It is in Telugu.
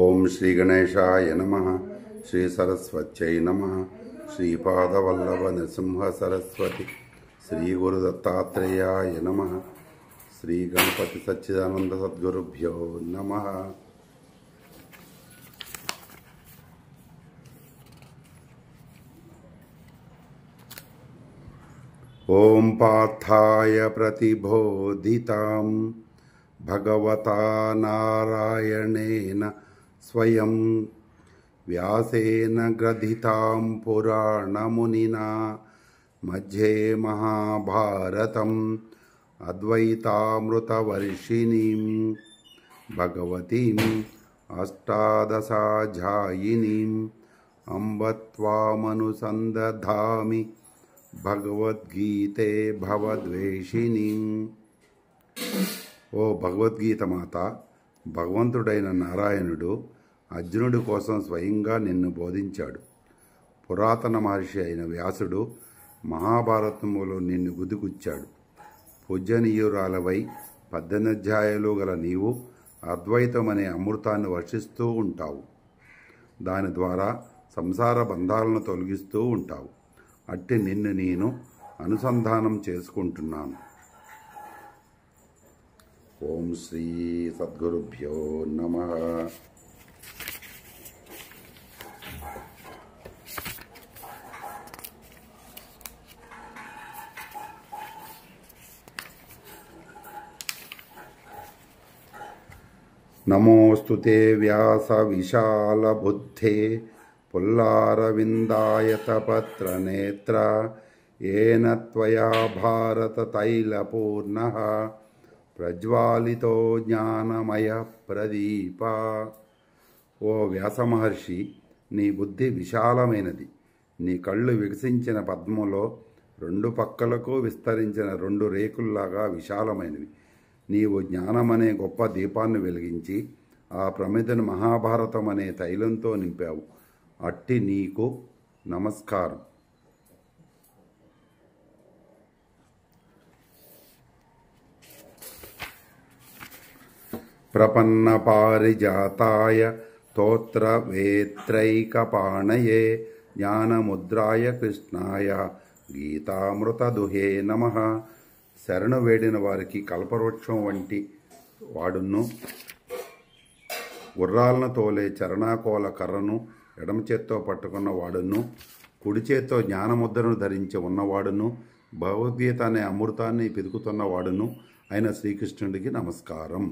ఓం శ్రీ గణేశాయ నమః. శ్రీ సరస్వత్యై నమః. శ్రీపాదవల్లభ నృసింహ సరస్వతి శ్రీ గురు దత్తాత్రేయాయ నమః. శ్రీ గణపతి సచ్చిదానంద సద్గురుభ్యో నమః. ఓం పార్థాయ ప్రతిబోధితాం భగవతా నారాయణేన స్వయం వ్యాసేన గ్రథితాం పురాణమునినా మధ్యే మహాభారతం అద్వైతామృతవర్షిణీం భగవతీం అష్టాదశాధ్యాయినీం అంబ త్వామనుసందధామి భగవద్గీతే భవద్వేషిణీం. ఓ భగవద్గీత మాత, భగవంతుడైన నారాయణుడు అర్జునుడి కోసం స్వయంగా నిన్ను బోధించాడు. పురాతన మహర్షి అయిన వ్యాసుడు మహాభారతములో నిన్ను గుదిగుచ్చాడు. పూజనీయురాలవై 18 అధ్యాయాలు గల నీవు అద్వైతం అనే అమృతాన్ని వర్షిస్తూ ఉంటావు. దాని ద్వారా సంసార బంధాలను తొలగిస్తూ ఉంటావు. అట్టి నిన్ను నేను అనుసంధానం చేసుకుంటున్నాను. ఓం శ్రీ సద్గురుభ్యో నమః. నమోస్తుతే వ్యాస విశాల బుద్ధే పుల్లారవిందాయతపత్రనేత్ర ఏన త్వయా భారత తైలపూర్ణః ప్రజ్వాలితో జ్ఞానమయ ప్రదీప. ఓ వ్యాస మహర్షి, నీ బుద్ధి విశాలమైనది. నీ కళ్ళు వికసించిన పద్మలో 2 పక్కలకు విస్తరించిన 2 రేకుల్లాగా విశాలమైనవి. నీవు జ్ఞానమనే గొప్ప దీపాన్ని వెలిగించి ఆ ప్రమిదను మహాభారతం అనే తైలంతో నింపావు. అట్టి నీకు నమస్కారం. ప్రపన్న పారిజాతాయ స్తోత్రవేత్రైకపాణయే జ్ఞానముద్రాయ కృష్ణాయ గీతామృతదుహే నమః. శరణు వేడిన వారికి కల్పవృక్షం వంటి వాడును, గుర్రాలను తోలే చరణాకోల కర్రను ఎడమ చేత్తో పట్టుకున్న వాడును, కుడి చేత్తో జ్ఞానముద్రను ధరించి ఉన్నవాడును, భగవద్గీత అనే అమృతాన్ని పిదుకుతున్నవాడును అయిన శ్రీకృష్ణుడికి నమస్కారం.